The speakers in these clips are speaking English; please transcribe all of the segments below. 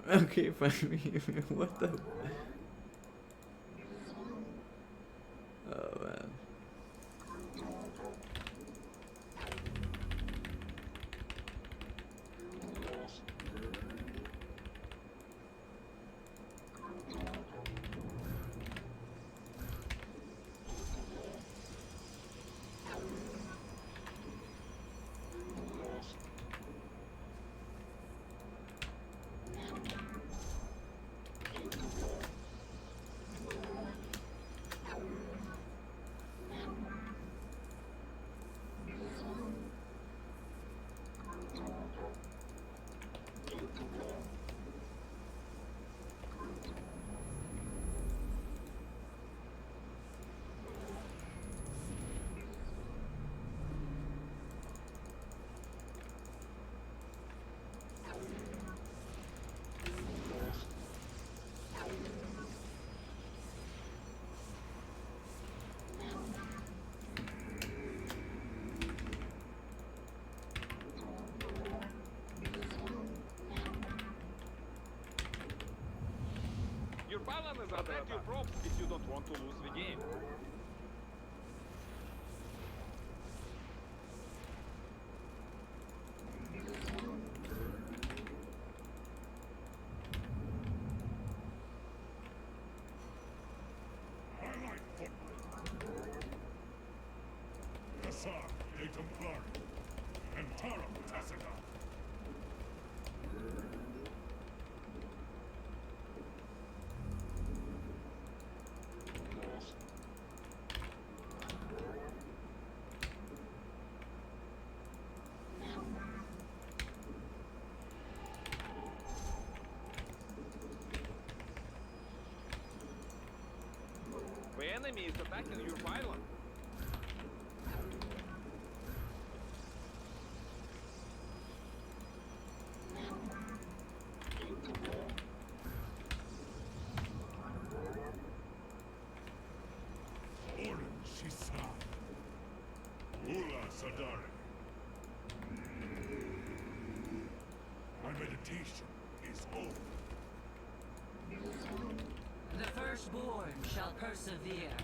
Okay, fine. What the? Oh man. Your balance is at your props if you don't want to lose the game. The enemy is attacking your pylon. My meditation is over. The firstborn shall persevere.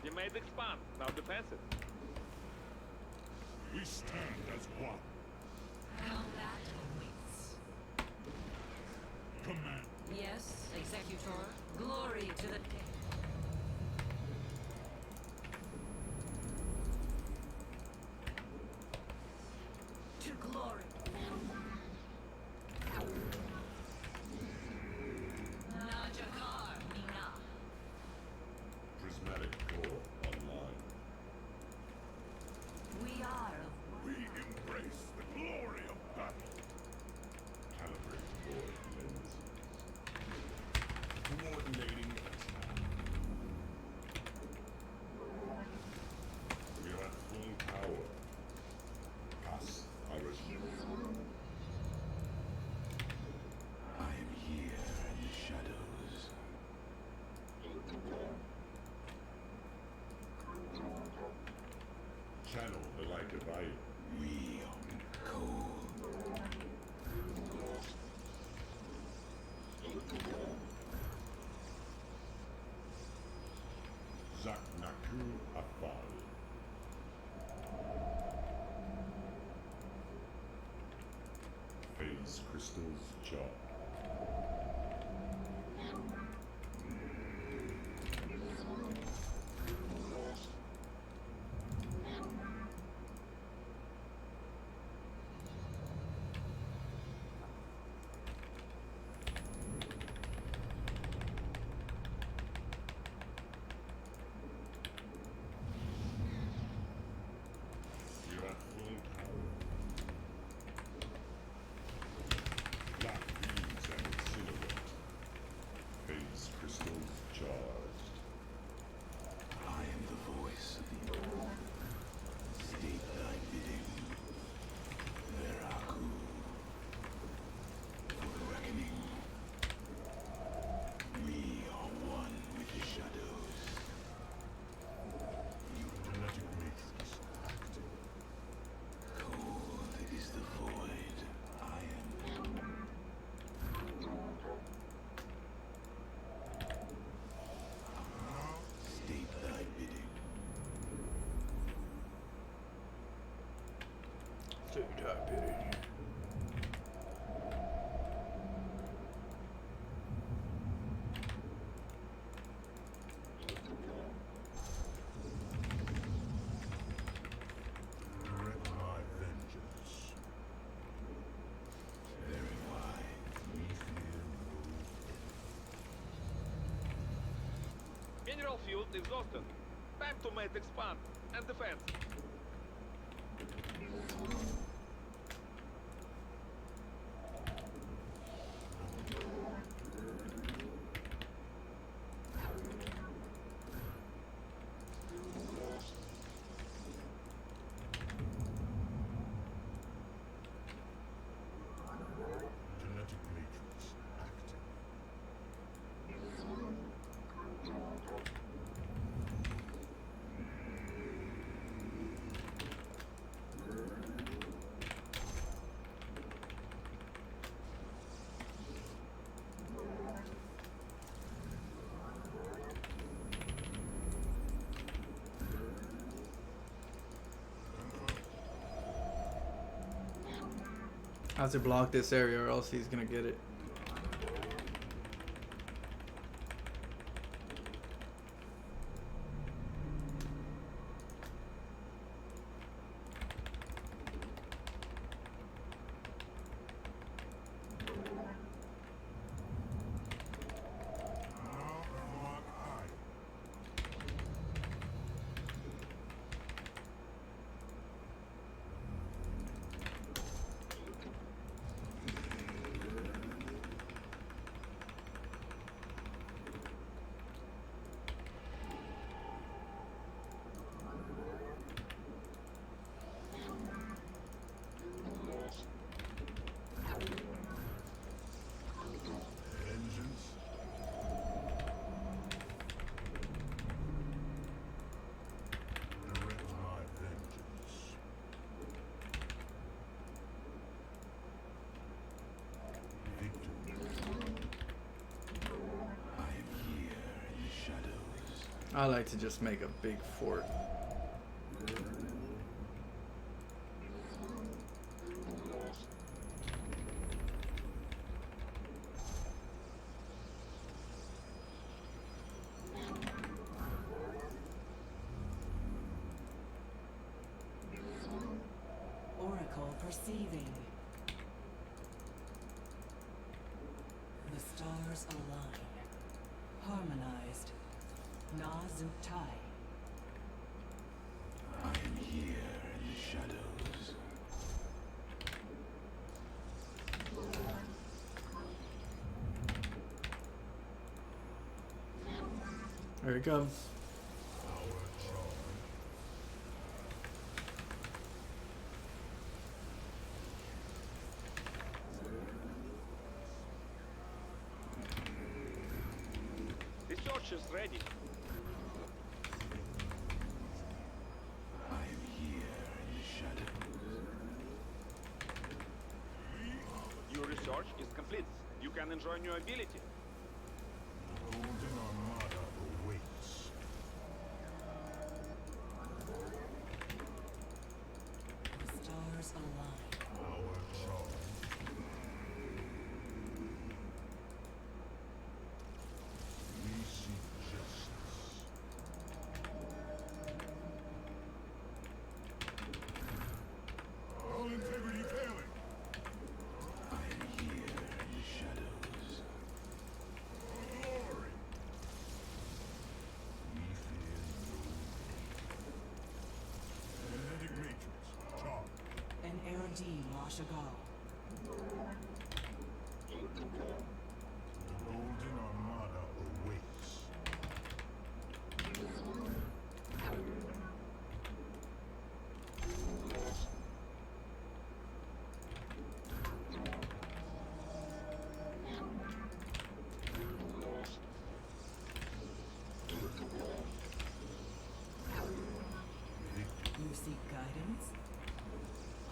You made expand, now defense it. We stand as one. Combat awaits. Command. Yes, Executor. Glory to the day. To glory. Najakar Mina. Prismatic core online. We are of We embrace the glory of battle. Calibrate core lenses. Coordinating attack. We are at full power. Cast our shield. I am here in the shadows. Channel the light divide. We are cold. Zaknaku Afal. Phase crystals chart. You're at full power. Black beam. So type it in here. Direct my vengeance. Terrify. We fear no. Mineral field exhausted. Time to make expand and defense. Genetic matrix active. I have to block this area or else he's gonna get it. Now mark I. Vengeance. Direct my vengeance. Victory. I am here in the shadows. I like to just make a big fort. Oracle perceiving. The stars align. Harmonized. Na Zuktai. I am here in the shadows. There it comes. Our charge. Research is ready. I am here in the shadows. Your research is complete. You can enjoy new ability. Golden Armada awaits. The stars align. Our charge. We seek justice. All integrity failing. I am here in the shadows. For glory. We fear no. Genetic matrix. Charge. An Eridine Lashagal. The Golden Armada awaits. You seek guidance?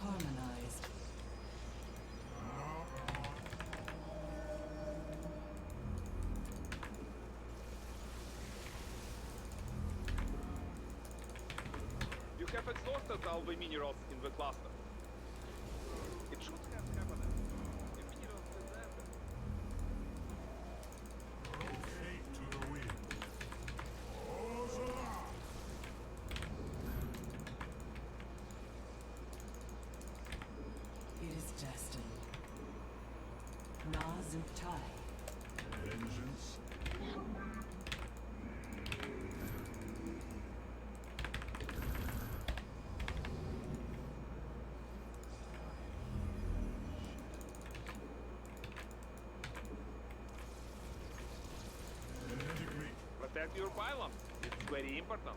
Harmonized. You have exhausted all the minerals in the cluster. It should have happened. If minerals presented. Rotate to the wind. Ozala! It is destined. Nazuktai. Vengeance. Enemy Protect your pylon. It's very important.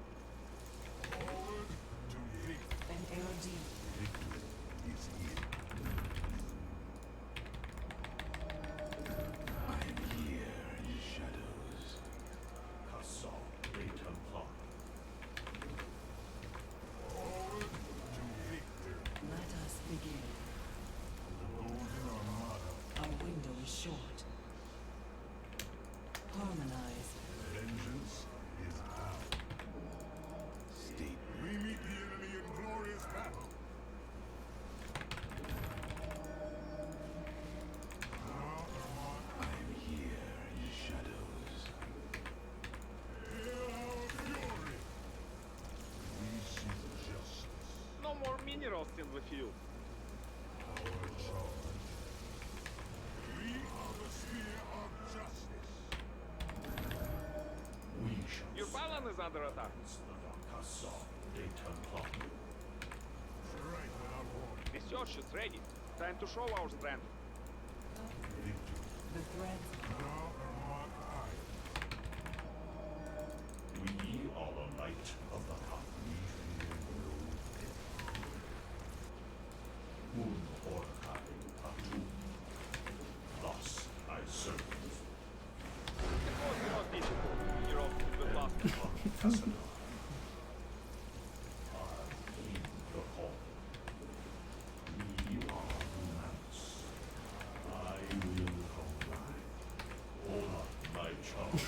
forward to victory. An LD. Victory is here. I'm here in the shadows. Castle Later Plot. Forward to victory. Let us begin. Golden Armada. Our window is short. Harmonize. Vengeance is out. State. We meet the enemy in glorious battle. Now, I'm here in the shadows. Hail our fury! We seek justice. No more minerals in the field. Our charge. We are the sphere of justice. We shall Your pylon is under attack. strike without warning. Research is ready. Time to show our strength. Victory. The threat. Now Armad I. We are the light of the cup. We fear no death. Un orcai patum. Thus I serve. It was not difficult. Minerals in the last. Ambassador. I heed the call. We are humans. I will comply. Honor my charge.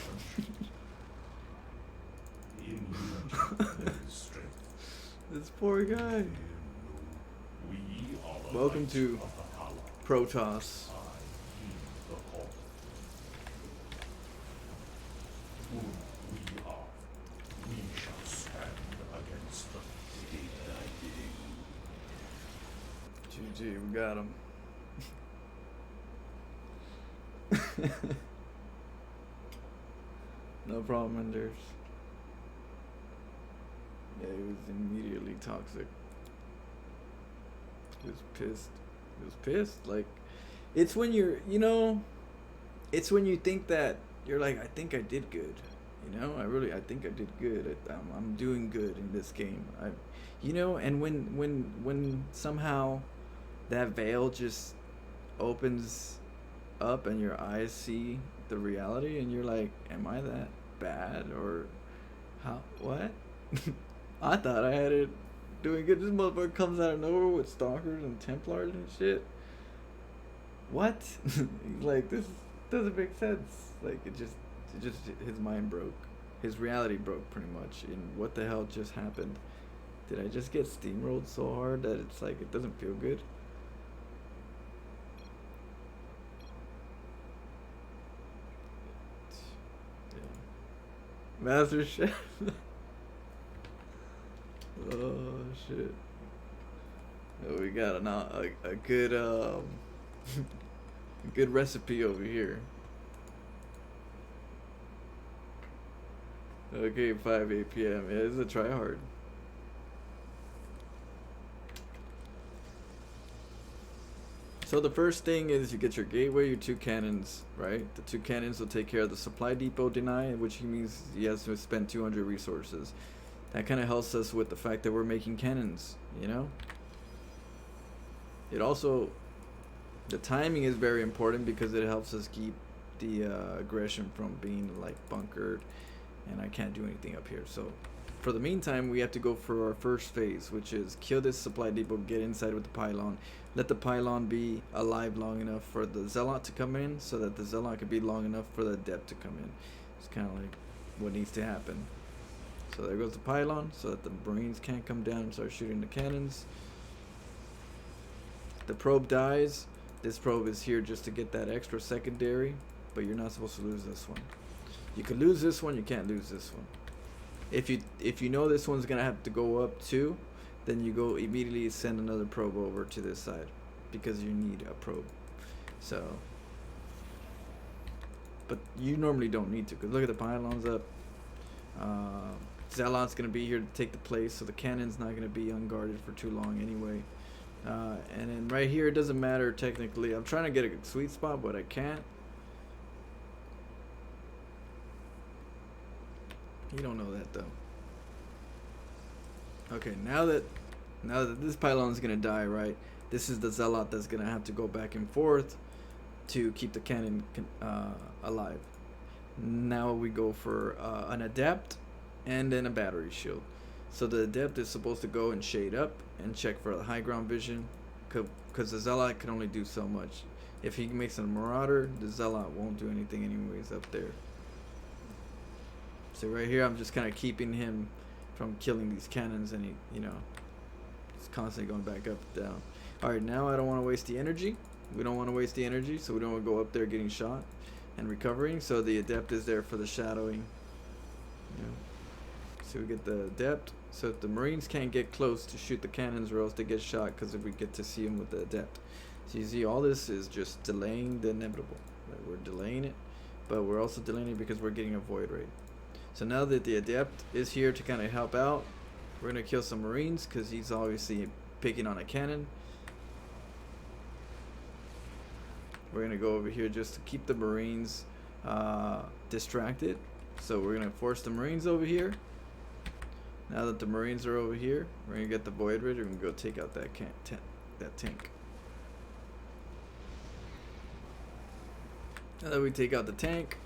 In unity there is strength. This poor guy. We are the Welcome light to of the power. Protoss. I heed the call. Who we are, we shall stand against the fate thy bidding. GG, we got him. No problem, Enders. Yeah, he was immediately toxic. He was pissed. He was pissed. Like, it's when you're, it's when you think that you're like, I think I did good. I think I did good. I'm doing good in this game. And when somehow that veil just opens up and your eyes see the reality and you're like, am I that bad? Or how, what? I thought I had it doing good. This motherfucker comes out of nowhere with stalkers and Templars and shit. What? Like, this doesn't make sense. Like, it just his mind broke. His reality broke pretty much. And what the hell just happened? Did I just get steamrolled so hard that it's like, it doesn't feel good? Yeah. Master Chef. Oh shit. Oh, we got a good a good recipe over here. Okay, 8 p.m. Yeah, it's a try hard. So the first thing is you get your gateway, your 2 cannons, right? The 2 cannons will take care of the supply depot deny, which means he has to spend 200 resources. That kind of helps us with the fact that we're making cannons, It also, the timing is very important because it helps us keep the aggression from being like bunkered, and I can't do anything up here. So for the meantime, we have to go for our first phase, which is kill this supply depot, get inside with the pylon, let the pylon be alive long enough for the zealot to come in, so that the zealot could be long enough for the adept to come in. It's kind of like what needs to happen. So there goes the pylon, so that the Marines can't come down and start shooting the cannons. the probe dies, this probe is here just to get that extra secondary, but you're not supposed to lose this one. You can lose this one, you can't lose this one. If you know this one's gonna have to go up too, then you go immediately send another probe over to this side because you need a probe. So, but you normally don't need to, because look at the pylons up. Zealot's gonna be here to take the place, so the cannon's not gonna be unguarded for too long anyway. And then right here, it doesn't matter technically. I'm trying to get a sweet spot, but I can't. You don't know that though. Okay, now that this pylon's gonna die, right? This is the Zealot that's gonna have to go back and forth to keep the cannon alive. Now we go for an adept and then a battery shield. So the adept is supposed to go and shade up and check for the high ground vision, because the Zealot can only do so much. If he makes a marauder, the Zealot won't do anything anyways up there. So right here, I'm just kind of keeping him from killing these cannons, and he's constantly going back up and down. All right, now I don't want to waste the energy. We don't want to waste the energy, so we don't want to go up there getting shot and recovering. So the adept is there for the shadowing. So we get the adept. So if the Marines can't get close to shoot the cannons, or else they get shot, because if we get to see them with the adept. So you see, all this is just delaying the inevitable. Right? We're delaying it, but we're also delaying it because we're getting a void rate. So now that the adept is here to kind of help out, we're gonna kill some Marines because he's obviously picking on a cannon. We're gonna go over here just to keep the Marines distracted. So we're gonna force the Marines over here. Now that the Marines are over here, we're gonna get the void raider and go take out that tank. Now that we take out the tank,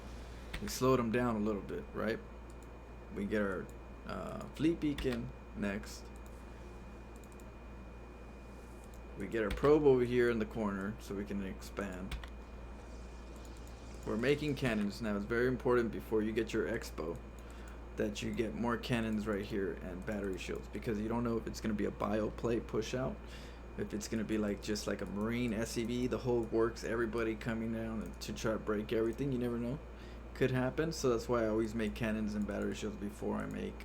we slow them down a little bit, right? We get our fleet beacon next. We get our probe over here in the corner so we can expand. We're making cannons now. It's very important before you get your expo that you get more cannons right here and battery shields, because you don't know if it's going to be a bio plate push out, if it's going to be like just like a Marine SCV, the whole works, everybody coming down to try to break everything. You never know, could happen. So that's why I always make cannons and battery shields before I make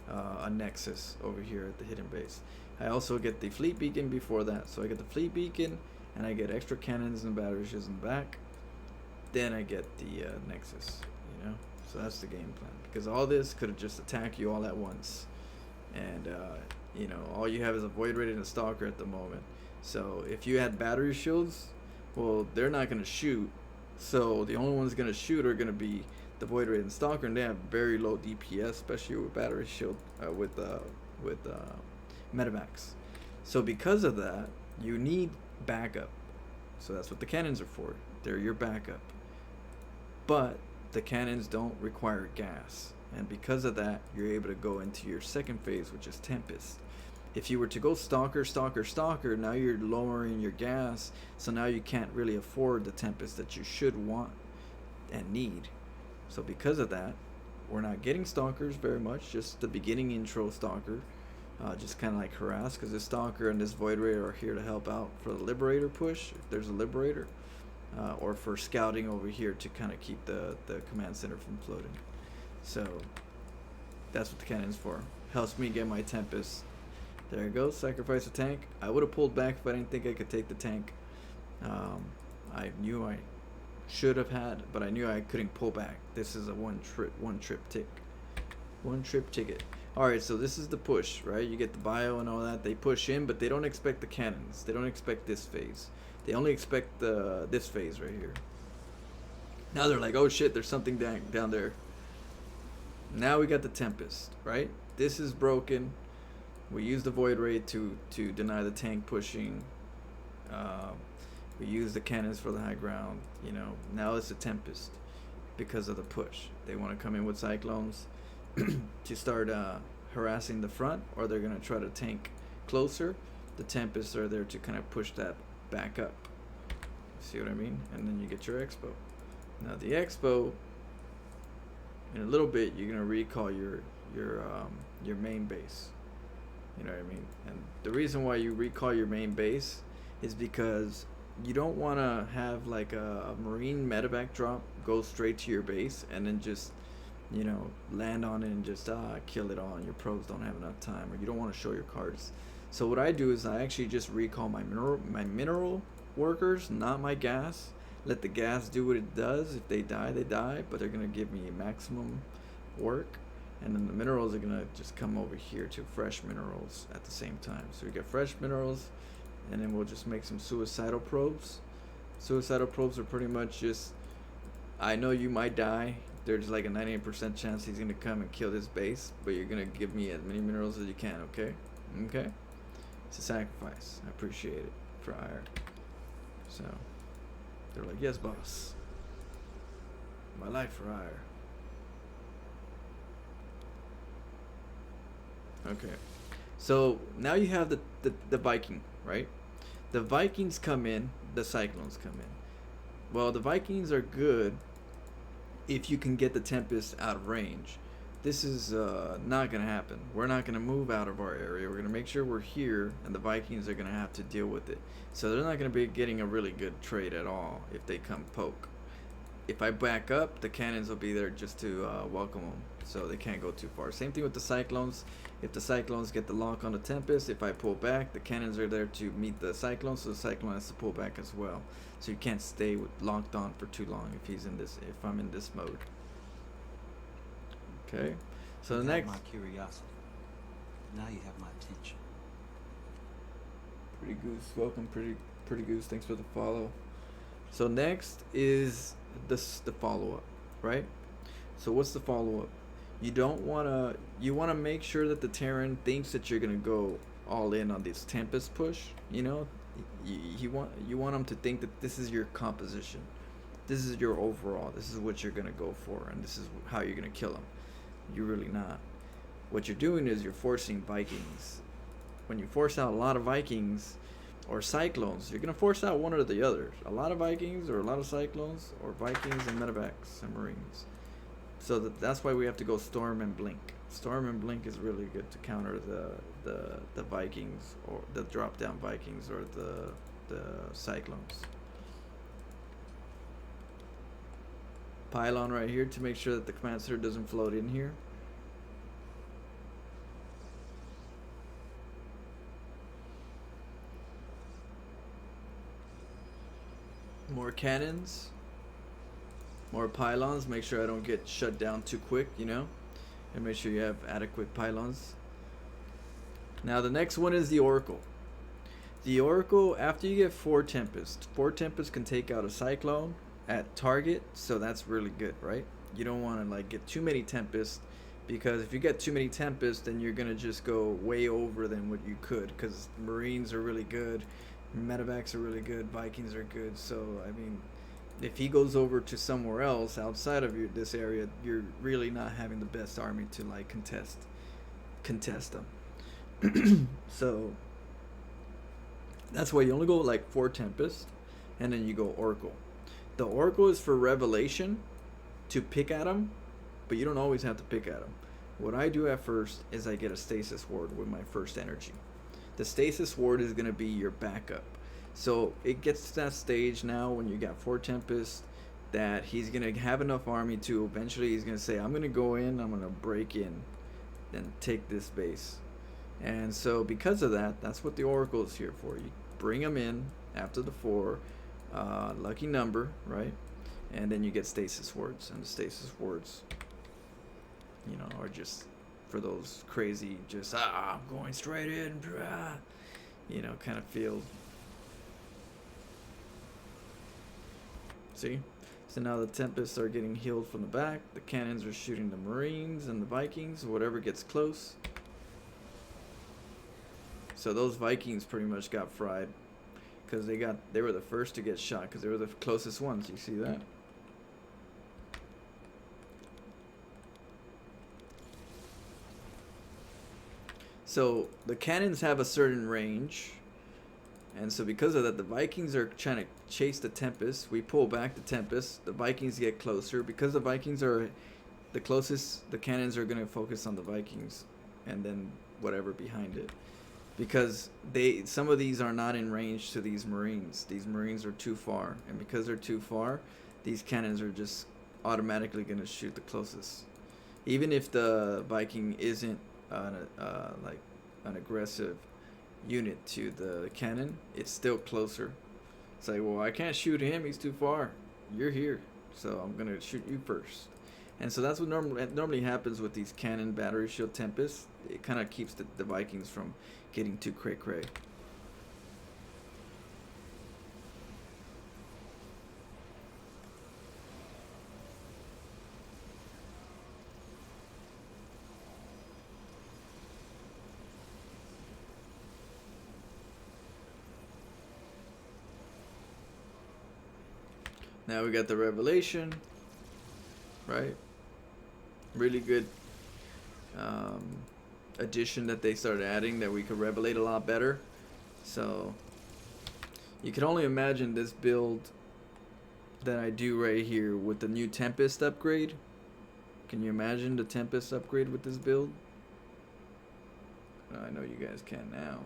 a nexus over here at the hidden base. I also get the fleet beacon before that, so I get the fleet beacon and I get extra cannons and battery shields in the back. Then I get the nexus, so that's the game plan, because all this could have just attacked you all at once, and all you have is a void raider and a stalker at the moment. So if you had battery shields, well, they're not going to shoot, so the only ones going to shoot are going to be the void raider and stalker, and they have very low DPS, especially with battery shield with Metamax. So because of that, you need backup. So that's what the cannons are for. They're your backup. But the cannons don't require gas, and because of that, you're able to go into your second phase, which is Tempest. If you were to go Stalker, now you're lowering your gas, so now you can't really afford the Tempest that you should want and need. So because of that, we're not getting Stalkers very much, just the beginning intro Stalker, just kind of like harass, because this Stalker and this Void Raider are here to help out for the Liberator push, if there's a Liberator. Or for scouting over here to kind of keep the command center from floating. So that's what the cannon's for. Helps me get my Tempest. There it goes. Sacrifice a tank. I would have pulled back if I didn't think I could take the tank. I knew I should have had, but I knew I couldn't pull back. This is a one trip ticket. Alright, so this is the push, right? You get the bio and all that. They push in, but they don't expect the cannons. They don't expect this phase. They only expect this phase right here. Now they're like, oh shit, there's something down there. Now we got the Tempest, right? This is broken. We use the Void Ray to deny the tank pushing. We use the cannons for the high ground. Now it's a Tempest because of the push. They want to come in with Cyclones to start harassing the front, or they're going to try to tank closer. The Tempests are there to kind of push that back up. See what I mean? And then you get your expo. Now the expo, in a little bit, you're gonna recall your main base. You know what I mean? And the reason why you recall your main base is because you don't want to have like a marine medevac drop go straight to your base and then just, you know, land on it and just kill it all, and your pros don't have enough time, or you don't want to show your cards. So what I do is I actually just recall my mineral workers, not my gas. Let the gas do what it does. If they die, they die, but they're gonna give me maximum work. And then the minerals are gonna just come over here to fresh minerals at the same time. So we get fresh minerals, and then we'll just make some suicidal probes. Suicidal probes are pretty much just, I know you might die. There's like a 98% chance he's gonna come and kill this base, but you're gonna give me as many minerals as you can, okay? Okay? It's a sacrifice. I appreciate it for hire. So they're like, yes, boss. My life for hire. Okay. So now you have the Viking, right? The Vikings come in, the Cyclones come in. Well, the Vikings are good if you can get the Tempest out of range. This is not going to happen. We're not going to move out of our area. We're going to make sure we're here, and the Vikings are going to have to deal with it. So they're not going to be getting a really good trade at all if they come poke. If I back up, the cannons will be there just to welcome them, so they can't go too far. Same thing with the Cyclones. If the Cyclones get the lock on the Tempest, if I pull back, the cannons are there to meet the Cyclones, so the Cyclone has to pull back as well. So you can't stay locked on for too long if I'm in this mode. Okay, so the next. My curiosity. Now you have my attention. Pretty Goose, welcome, pretty Goose. Thanks for the follow. So next is the follow up, right? So what's the follow up? You want to make sure that the Terran thinks that you're gonna go all in on this Tempest push. You know, you want them to think that this is your composition, this is your overall, this is what you're gonna go for, and this is how you're gonna kill them. You're really not. What you're doing is you're forcing Vikings. When you force out a lot of Vikings or Cyclones, you're gonna force out one or the other. A lot of Vikings or a lot of Cyclones, or Vikings and medevacs and Marines. So that's why we have to go Storm and Blink. Storm and Blink is really good to counter the Vikings, or the drop down Vikings, or the Cyclones. Pylon right here to make sure that the command center doesn't float in here. More cannons, more pylons. Make sure I don't get shut down too quick, you know, and make sure you have adequate pylons. Now the next one is the Oracle. The Oracle, after you get 4 Tempests can take out a Cyclone at target, so that's really good, right? You don't want to like get too many Tempests, because if you get too many Tempests, then you're gonna just go way over than what you could, because Marines are really good, medevacs are really good, Vikings are good. So I mean, if he goes over to somewhere else outside of this area, you're really not having the best army to like contest them. So that's why you only go like 4 Tempests, and then you go Oracle. The Oracle is for Revelation, to pick at them, but you don't always have to pick at them. What I do at first is I get a Stasis Ward with my first energy. The Stasis Ward is going to be your backup. So it gets to that stage now when you got 4 Tempests that he's going to have enough army to eventually he's going to say, I'm going to go in, I'm going to break in and take this base. And so because of that, that's what the Oracle is here for. You bring them in after the 4, lucky number, right? And then you get Stasis Wards, and the Stasis Wards, you know, are just for those crazy, just I'm going straight in, you know, kind of feel. See? So now the Tempests are getting healed from the back. The cannons are shooting the Marines and the Vikings, whatever gets close. So those Vikings pretty much got fried, because they were the first to get shot, because they were the closest ones. You see that? So the cannons have a certain range, and so because of that, the Vikings are trying to chase the Tempest. We pull back the Tempest. The Vikings get closer. Because the Vikings are the closest, the cannons are going to focus on the Vikings, and then whatever behind it. because some of these are not in range to these Marines. These Marines are too far, and because they're too far, these cannons are just automatically going to shoot the closest. Even if the Viking isn't like an aggressive unit to the cannon, it's still closer. It's like, well, I can't shoot him, he's too far. You're here, so I'm gonna shoot you first. And so that's what normally happens with these cannon battery shield Tempests. It kind of keeps the Vikings from getting too cray. Now we got the Revelation, right? Really good addition that they started adding, that we could revelate a lot better. So you can only imagine this build that I do right here with the new Tempest upgrade. Can you imagine the Tempest upgrade with this build? I know you guys can now.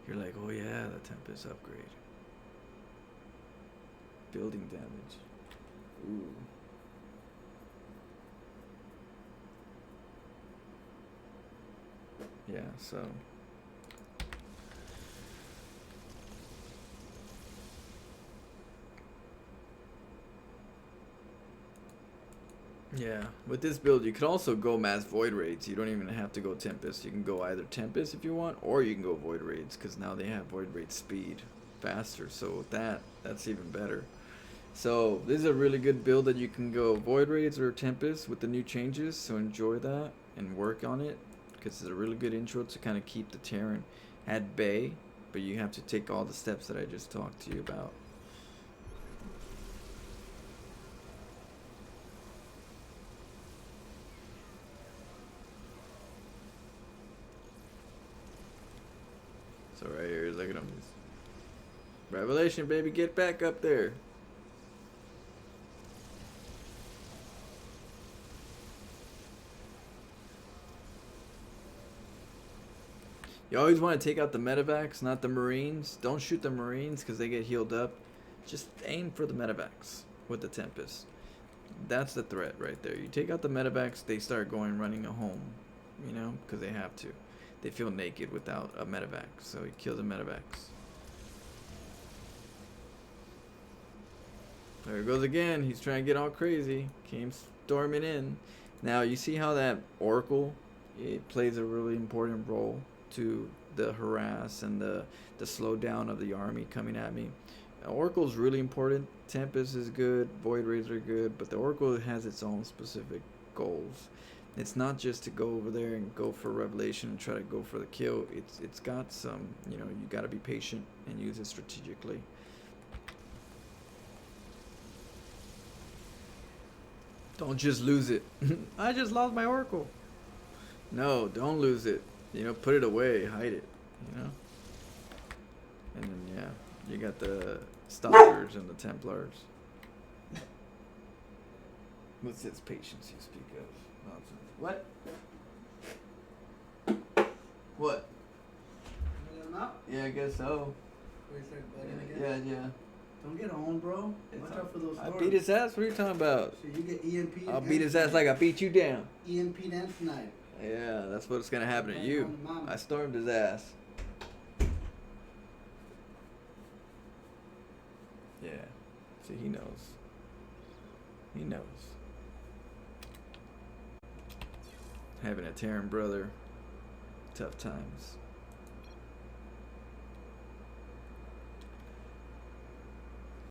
You're like, oh yeah, the Tempest upgrade. Building damage. Ooh. Yeah, so yeah, with this build you could also go mass void raids. You don't even have to go Tempest. You can go either Tempest if you want, or you can go void raids, because now they have void raid speed faster. So with that's even better. So this is a really good build that you can go void raids or Tempest with the new changes. So enjoy that and work on it, because it's a really good intro to kind of keep the Terran at bay, but you have to take all the steps that I just talked to you about. So right here, look at them. Revelation, baby, get back up there. You always want to take out the medevacs, not the Marines. Don't shoot the Marines because they get healed up. Just aim for the medevacs with the Tempest. That's the threat right there. You take out the medevacs, they start running a home, you know, because they have to. They feel naked without a medevac, so you kill the medevacs. There it goes again. He's trying to get all crazy. Came storming in. Now you see how that Oracle, it plays a really important role to the harass and the slow down of the army coming at me. Oracle is really important. Tempest is good, Void Raids are good, but the Oracle has its own specific goals. It's not just to go over there and go for Revelation and try to go for the kill. It's got some, you know, you got to be patient and use it strategically. Don't just lose it. I just lost my Oracle. No, don't lose it. You know, put it away, hide it, you know? And then, yeah, you got the Stalkers and the Templars. What's this patience you speak of? Nonsense. What? What? Let him out? Yeah, I guess so. Where he started bugging again? Yeah. Don't get on, bro. Watch out for those I storms. beat his ass. What are you talking about? So you get EMP. I'll beat his ass like I beat you down. EMP and tonight. Yeah, that's what's gonna happen to you. I stormed his ass. Yeah. See, he knows. He knows. Having a Terran brother. Tough times.